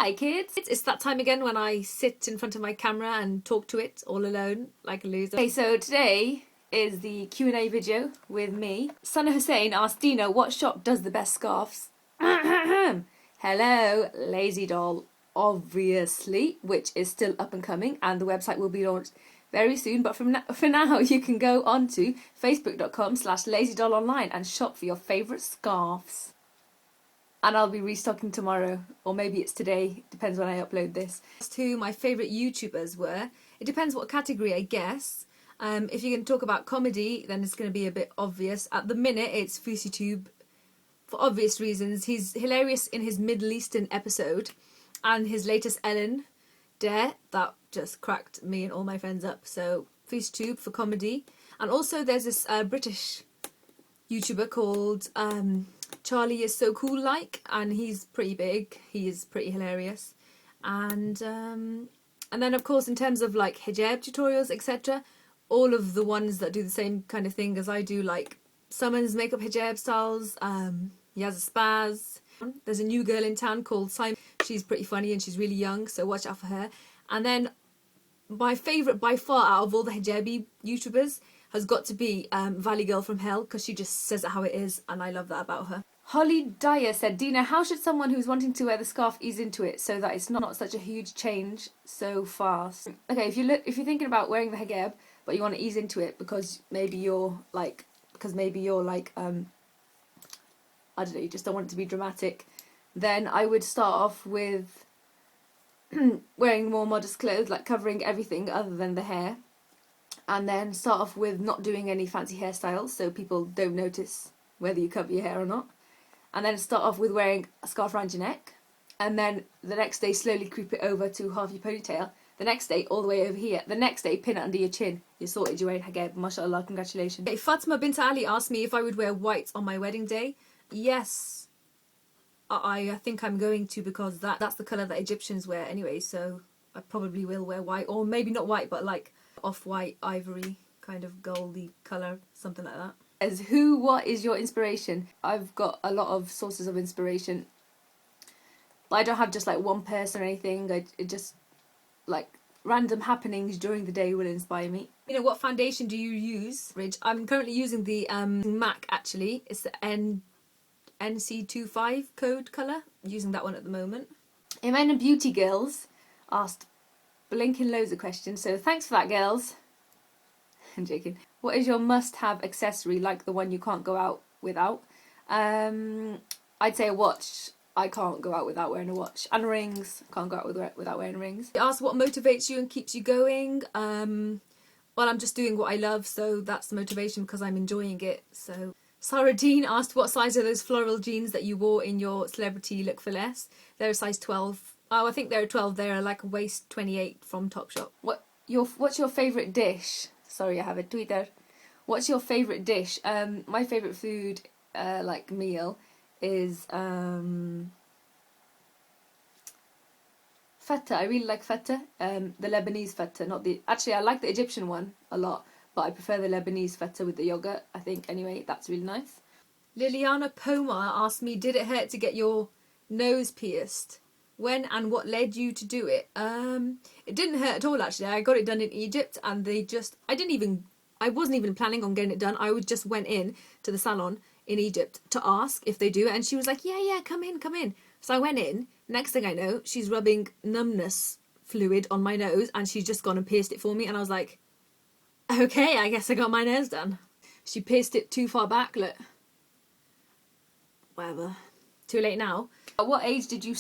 Hi kids! It's that time again when I sit in front of my camera and talk to it all alone like a loser. Okay, so today is the Q&A video with me. Sana Hussein asked Dina what shop does the best scarves. Hello, Lazy Doll, obviously, which is still up and coming, and the website will be launched very soon. But for now, you can go on to facebook.com/lazydollonline and shop for your favourite scarves. And I'll be restocking tomorrow, or maybe it's today, depends when I upload this. Who my favourite YouTubers were. It depends what category, I guess. If you're going to talk about comedy, then it's going to be a bit obvious. At the minute, it's FouseyTube, for obvious reasons. He's hilarious in his Middle Eastern episode, and his latest Ellen Dare, that just cracked me and all my friends up. So FouseyTube for comedy. And also there's this British YouTuber called Charlie Is So Cool Like, and he's pretty big. He is pretty hilarious. And then of course in terms of like hijab tutorials, etc., all of the ones that do the same kind of thing as I do, like Summon's makeup hijab styles, Yazza Spaz. There's a new girl in town called Simon. She's pretty funny and she's really young, so watch out for her. And then my favourite by far out of all the hijabi YouTubers has got to be Valley Girl from Hell, because she just says it how it is and I love that about her. Holly Dyer said, Dina, how should someone who's wanting to wear the scarf ease into it so that it's not such a huge change so fast? Okay, if you're thinking about wearing the hijab but you want to ease into it because maybe you're like I don't know, you just don't want it to be dramatic, then I would start off with wearing more modest clothes, like covering everything other than the hair, and then start off with not doing any fancy hairstyles so people don't notice whether you cover your hair or not, and then start off with wearing a scarf around your neck, and then the next day slowly creep it over to half your ponytail, the next day all the way over here, the next day pin it under your chin. You're sorted, you're wearing hijab, mashallah, congratulations. Okay, Fatima Bint Ali asked me if I would wear white on my wedding day. Yes, I think I'm going to, because that's the colour that Egyptians wear anyway, so I probably will wear white, or maybe not white but like off-white, ivory, kind of goldy colour, something like that. As what is your inspiration? I've got a lot of sources of inspiration. I don't have just like one person or anything. It just like random happenings during the day will inspire me. You know, what foundation do you use, Ridge? I'm currently using the MAC actually. It's the NC25 code colour. I'm using that one at the moment. Imena Beauty Girls asked blinking loads of questions, so thanks for that, girls. I'm joking. What is your must-have accessory, like the one you can't go out without? I'd say a watch. I can't go out without wearing a watch. And rings. Can't go out without wearing rings. They asked what motivates you and keeps you going. Well, I'm just doing what I love, so that's the motivation, because I'm enjoying it. So Sarah Dean asked what size are those floral jeans that you wore in your celebrity look for less? They're a size 12. Oh, I think they're a 12. They're like a waist 28 from Topshop. What's your favourite dish? Sorry, I have a tweet there. What's your favourite dish? My favourite food, like meal, is feta. I really like feta. The Lebanese feta, not the... Actually, I like the Egyptian one a lot, but I prefer the Lebanese feta with the yogurt, I think. Anyway, that's really nice. Liliana Pomar asked me, did it hurt to get your nose pierced? When and what led you to do it? It didn't hurt at all, actually. I got it done in Egypt, and I wasn't even planning on getting it done. I just went in to the salon in Egypt to ask if they do it, and she was like, yeah, come in. So I went in. Next thing I know, she's rubbing numbness fluid on my nose, and she's just gone and pierced it for me, and I was like, okay, I guess I got my nose done. She pierced it too far back, look. Whatever. Too late now. At what age did you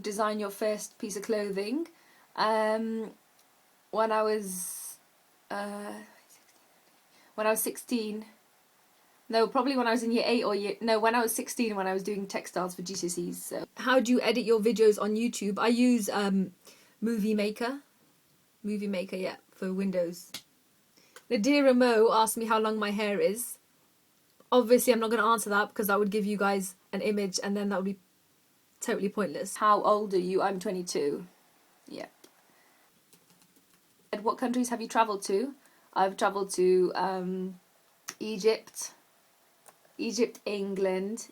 design your first piece of clothing? When I was 16. No, probably when I was in year 8 or when I was 16, when I was doing textiles for GCSEs. So. How do you edit your videos on YouTube? I use Movie Maker. Movie Maker, yeah, for Windows. Nadira Mo asked me how long my hair is. Obviously, I'm not going to answer that because that would give you guys an image and then that would be totally pointless. How old are you? I'm 22. Yeah. What countries have you travelled to? I've travelled to Egypt, England,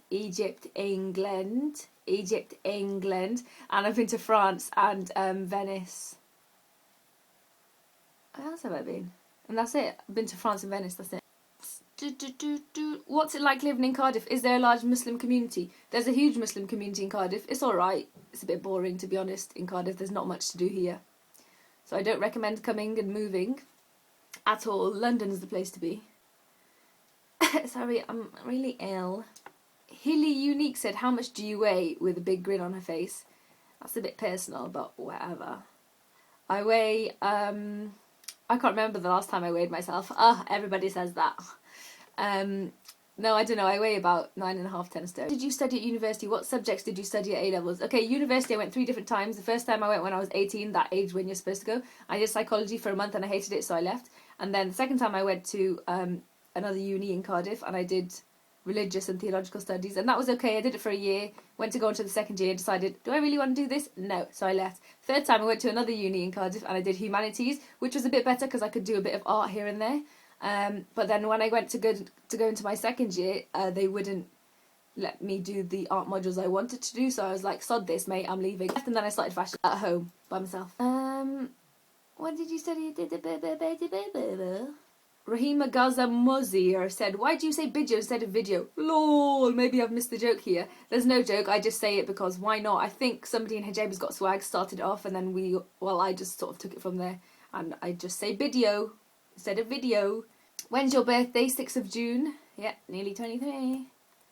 Egypt, England, and I've been to France and Venice. Where else have I been? And that's it. I've been to France and Venice, that's it. What's it like living in Cardiff? Is there a large Muslim community? There's a huge Muslim community in Cardiff. It's alright. It's a bit boring, to be honest, in Cardiff. There's not much to do here. So I don't recommend coming and moving at all. London's the place to be. Sorry, I'm really ill. Hilly Unique said, how much do you weigh? With a big grin on her face. That's a bit personal, but whatever. I weigh, I can't remember the last time I weighed myself. Everybody says that. No, I don't know. I weigh about 9.5, 10 stone. Did you study at university? What subjects did you study at A-levels? Okay, university I went 3 different times. The first time I went when I was 18, that age when you're supposed to go. I did psychology for a month and I hated it, so I left. And then the second time I went to another uni in Cardiff and I did religious and theological studies, and that was okay. I did it for a year, went to go into the second year, decided, do I really want to do this? No, so I left. Third time I went to another uni in Cardiff and I did humanities, which was a bit better because I could do a bit of art here and there. But then when I went to go into my second year, they wouldn't let me do the art modules I wanted to do, so I was like, sod this, mate, I'm leaving. And then I started fashion at home by myself. What did you study? Rahima Gaza Muzir said, why do you say video instead of video? Lol, maybe I've missed the joke here. There's no joke, I just say it because why not? I think somebody in Hijab Has Got Swag started it off and then I just sort of took it from there. And I just say video instead of video. When's your birthday? 6th of June. Yeah, nearly 23.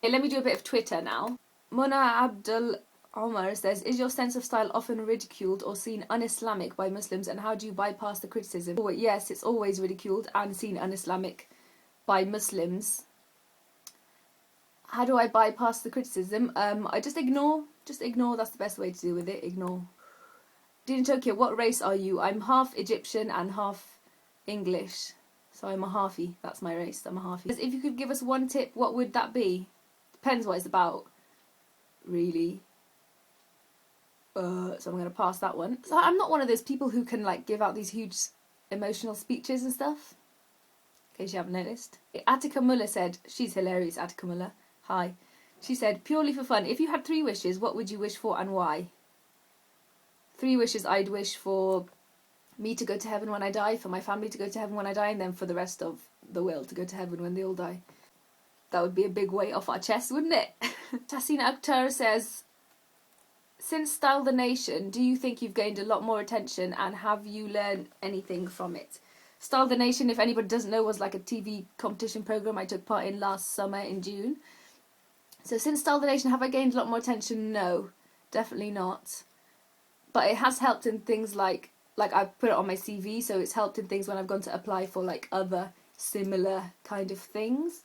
Okay, let me do a bit of Twitter now. Mona Abdul Omar says, is your sense of style often ridiculed or seen un-Islamic by Muslims, and how do you bypass the criticism? Oh, yes, it's always ridiculed and seen un-Islamic by Muslims. How do I bypass the criticism? I just ignore. Just ignore, that's the best way to deal with it. Ignore. DINA TOKI-O, what race are you? I'm half Egyptian and half English. So I'm a halfie. That's my race. I'm a halfie. If you could give us one tip, what would that be? Depends what it's about, really. So I'm going to pass that one. So I'm not one of those people who can like give out these huge emotional speeches and stuff. In case you haven't noticed. Attica Muller said, she's hilarious, Attica Muller. Hi. She said, purely for fun, if you had 3 wishes, what would you wish for and why? 3 wishes. I'd wish for me to go to heaven when I die, for my family to go to heaven when I die, and then for the rest of the world to go to heaven when they all die. That would be a big weight off our chest, wouldn't it? Tassina Akhtar says, since Style the Nation, do you think you've gained a lot more attention, and have you learned anything from it? Style the Nation, if anybody doesn't know, was like a TV competition programme I took part in last summer in June. So since Style the Nation, have I gained a lot more attention? No, definitely not. But it has helped in things like I've put it on my CV, so it's helped in things when I've gone to apply for like other similar kind of things.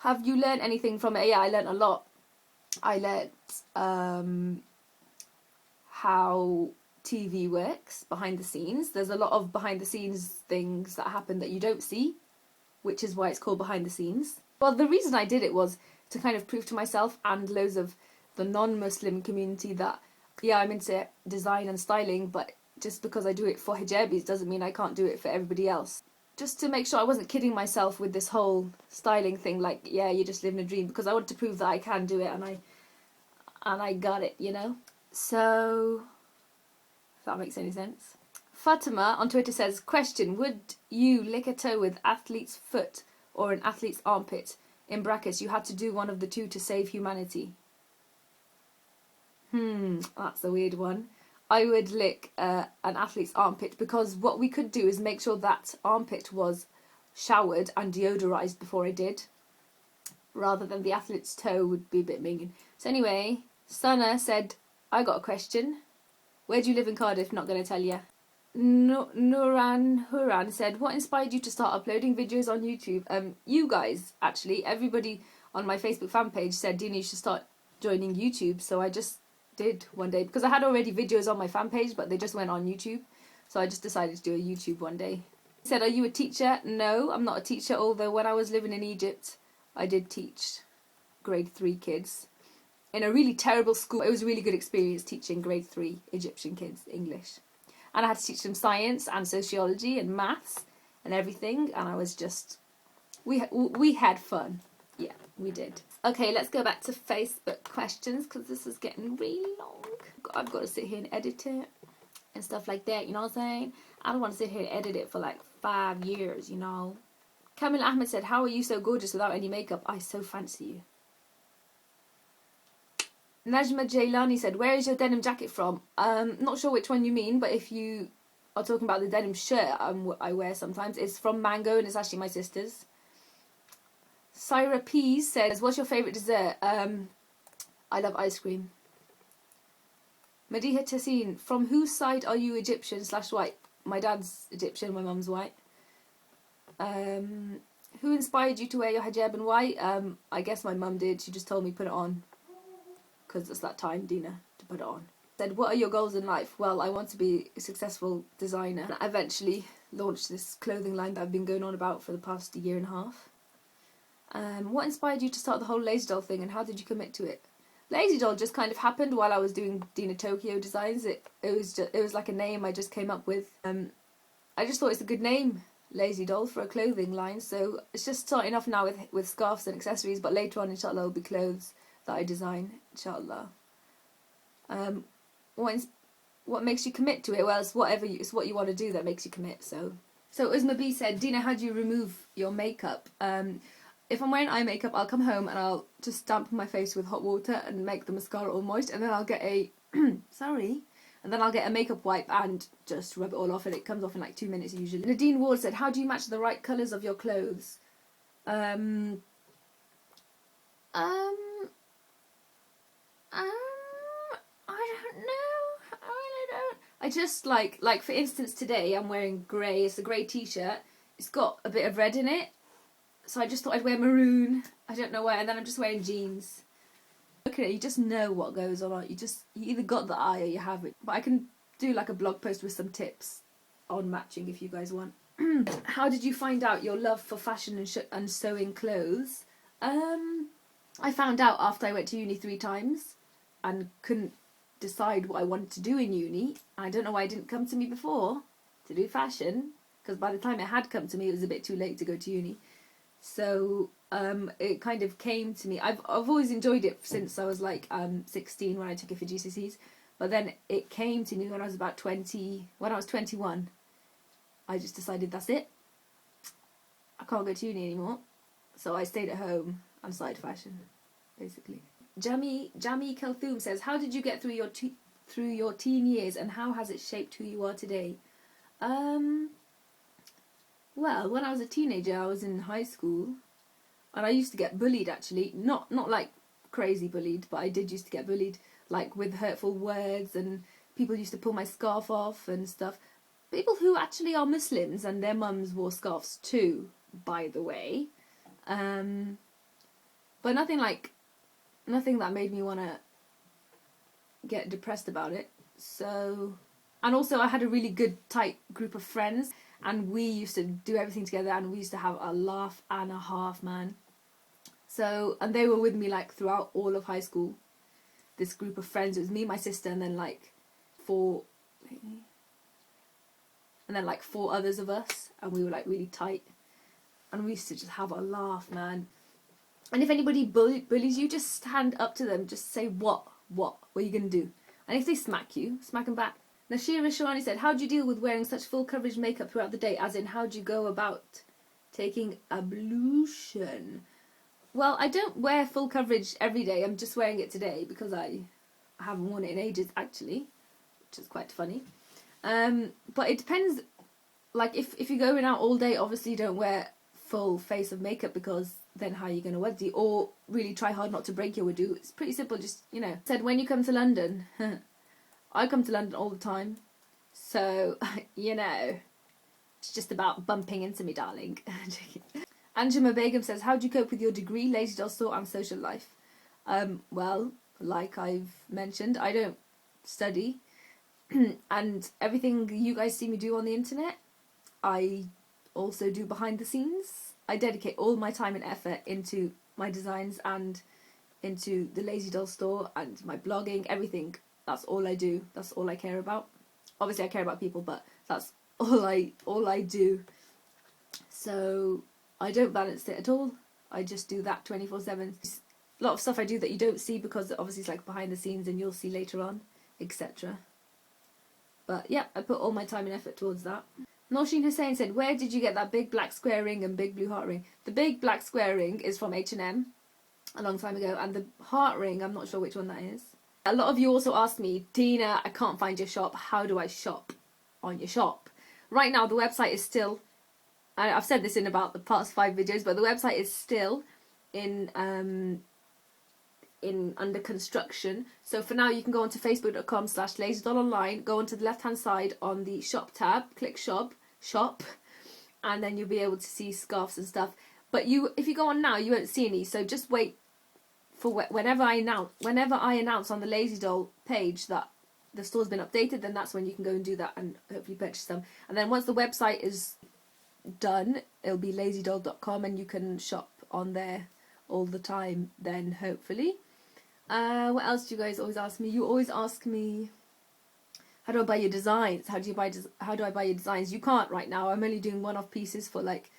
Have you learned anything from it? Yeah, I learned a lot. I learned how TV works behind the scenes. There's a lot of behind the scenes things that happen that you don't see, which is why it's called behind the scenes. Well, the reason I did it was to kind of prove to myself and loads of the non-Muslim community that, yeah, I'm into design and styling, but just because I do it for hijabis doesn't mean I can't do it for everybody else. Just to make sure I wasn't kidding myself with this whole styling thing, like, yeah, you're just living a dream, because I wanted to prove that I can do it, and I got it, you know? So, if that makes any sense. Fatima on Twitter says, question, would you lick a toe with athlete's foot or an athlete's armpit? In brackets, you had to do one of the two to save humanity. That's a weird one. I would lick an athlete's armpit, because what we could do is make sure that armpit was showered and deodorised before I did, rather than the athlete's toe would be a bit minging. So anyway, Sana said, I got a question. Where do you live in Cardiff? Not going to tell you. Nuran Huran said, what inspired you to start uploading videos on YouTube? You guys, actually. Everybody on my Facebook fan page said, Dina, you should start joining YouTube. So I just did one day, because I had already videos on my fan page, but they just went on YouTube. So I just decided to do a YouTube one day. He said, are you a teacher? No, I'm not a teacher, although when I was living in Egypt, I did teach grade 3 kids in a really terrible school. It was a really good experience teaching grade 3 Egyptian kids English. And I had to teach them science and sociology and maths and everything, and I was just, we had fun. Yeah, we did. Okay, let's go back to Facebook questions because this is getting really long. I've got to sit here and edit it and stuff like that, you know what I'm saying? I don't want to sit here and edit it for like 5 years, you know. Kamil Ahmed said, how are you so gorgeous without any makeup? I so fancy you. Najma Jailani said, where is your denim jacket from? Not sure which one you mean, but if you are talking about the denim shirt I wear sometimes, it's from Mango and it's actually my sister's. Syra P says, what's your favourite dessert? I love ice cream. Madiha Tessin, from whose side are you Egyptian/white? My dad's Egyptian, my mum's white. Who inspired you to wear your hijab and why? I guess my mum did. She just told me put it on. Because it's that time, Dina, to put it on. Said, what are your goals in life? Well, I want to be a successful designer. I eventually launched this clothing line that I've been going on about for the past year and a half. What inspired you to start the whole Lazy Doll thing and how did you commit to it? Lazy Doll just kind of happened while I was doing DINA TOKI-O designs. It was like a name I just came up with. I just thought it's a good name, Lazy Doll, for a clothing line. So it's just starting off now with scarves and accessories, but later on, inshallah, will be clothes that I design, inshallah. What makes you commit to it? Well, it's what you want to do that makes you commit. So Uzma B said, Dina, how do you remove your makeup? If I'm wearing eye makeup, I'll come home and I'll just dampen my face with hot water and make the mascara all moist, and then I'll get a I'll get a makeup wipe and just rub it all off, and it comes off in like 2 minutes usually. Nadine Ward said, how do you match the right colours of your clothes? I don't know. I really don't. I just like for instance today I'm wearing grey. It's a grey t-shirt. It's got a bit of red in it. So I just thought I'd wear maroon. I don't know why. And then I'm just wearing jeans. Look at it. You just know what goes on. You either got the eye or you have it. But I can do like a blog post with some tips on matching if you guys want. How did you find out your love for fashion and sewing clothes? I found out after I went to uni 3 times and couldn't decide what I wanted to do in uni. I don't know why it didn't come to me before to do fashion. Because by the time it had come to me, it was a bit too late to go to uni. So it kind of came to me. I've always enjoyed it since I was like 16 when I took it for GCSEs. But then it came to me when I was about 20. When I was 21, I just decided that's it. I can't go to uni anymore. So I stayed at home and started fashion, basically. Jami Kalthoum says, how did you get through your teen years and how has it shaped who you are today? Well, when I was a teenager, I was in high school, and I used to get bullied, actually. Not like crazy bullied, but I did used to get bullied, like with hurtful words, and people used to pull my scarf off and stuff. People who actually are Muslims, and their mums wore scarves too, by the way. But nothing that made me want to get depressed about it. So, and also I had a really good, tight group of friends. And we used to do everything together, and we used to have a laugh and a half, man. So, and they were with me like throughout all of high school. This group of friends, it was me, my sister, and then like 4 others of us, and we were like really tight. And we used to just have a laugh, man. And if anybody bullies you, just stand up to them, just say what are you gonna do? And if they smack you, smack them back. Nashira Shawani said, how do you deal with wearing such full coverage makeup throughout the day? As in, how do you go about taking ablution? Well, I don't wear full coverage every day. I'm just wearing it today because I haven't worn it in ages, actually, which is quite funny. But it depends. Like, if you're going out all day, obviously you don't wear full face of makeup because then how are you going to wudu? Or really try hard not to break your wudu. It's pretty simple, just, Said, when you come to London... I come to London all the time, so, it's just about bumping into me, darling. Anjuma Begum says, how do you cope with your degree, Lazy Doll store and social life? Well, like I've mentioned, I don't study, and everything you guys see me do on the internet, I also do behind the scenes. I dedicate all my time and effort into my designs and into the Lazy Doll store and my blogging, everything. That's all I do. That's all I care about. Obviously, I care about people, but that's all I do. So I don't balance it at all. I just do that 24/7. a lot of stuff I do that you don't see because obviously it's like behind the scenes and you'll see later on, etc. But yeah, I put all my time and effort towards that. Nosheen Hussain said, where did you get that big black square ring and big blue heart ring? The big black square ring is from H&M a long time ago, and the heart ring, I'm not sure which one that is. A lot of you also asked me, Dina, I can't find your shop. How do I shop on your shop? Right now, the website is still, I've said this in about the past 5 videos, but the website is still in under construction. So for now, you can go onto facebook.com/lazydollonline, go onto the left hand side on the shop tab, click shop, and then you'll be able to see scarves and stuff. But if you go on now, you won't see any, so just wait for whenever I announce on the Lazy Doll page that the store's been updated, then that's when you can go and do that and hopefully purchase them. And then once the website is done, it'll be lazydoll.com and you can shop on there all the time then, hopefully. What else do you guys always ask me? You always ask me, how do I buy your designs? How do I buy your designs? You can't right now. I'm only doing one-off pieces for like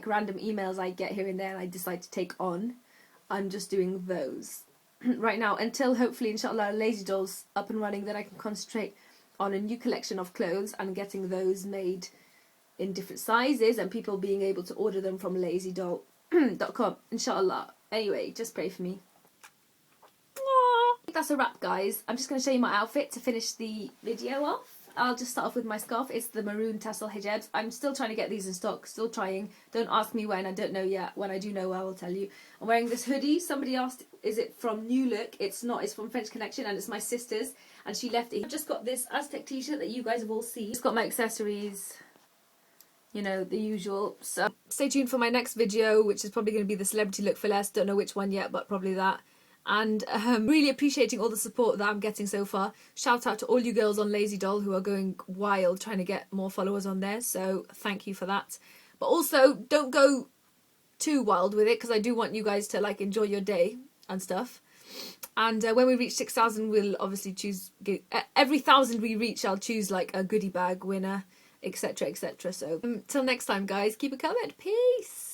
random emails I get here and there and I decide to take on. I'm just doing those right now until hopefully, inshallah, Lazy Doll's up and running. Then I can concentrate on a new collection of clothes and getting those made in different sizes and people being able to order them from lazydoll.com, inshallah. Anyway, just pray for me. Aww. That's a wrap, guys. I'm just going to show you my outfit to finish the video off. I'll just start off with my scarf. It's the maroon tassel hijabs. I'm still trying to get these in stock, still trying. Don't ask me when, I don't know yet. When I do know, I will tell you. I'm wearing this hoodie. Somebody asked, is it from New Look? It's not, it's from French Connection and it's my sister's and she left it. I've just got this Aztec t-shirt that you guys have all seen. Just got my accessories, you know, the usual. So stay tuned for my next video, which is probably going to be the celebrity look for less. Don't know which one yet, but probably that. And really appreciating all the support that I'm getting so far. Shout out to all you girls on Lazy Doll who are going wild trying to get more followers on there, so thank you for that. But also don't go too wild with it because I do want you guys to like enjoy your day and stuff. And when we reach 6,000, we'll obviously choose, every 1,000 we reach, I'll choose like a goodie bag winner, etc, etc. So till next time, guys, keep it coming. Peace.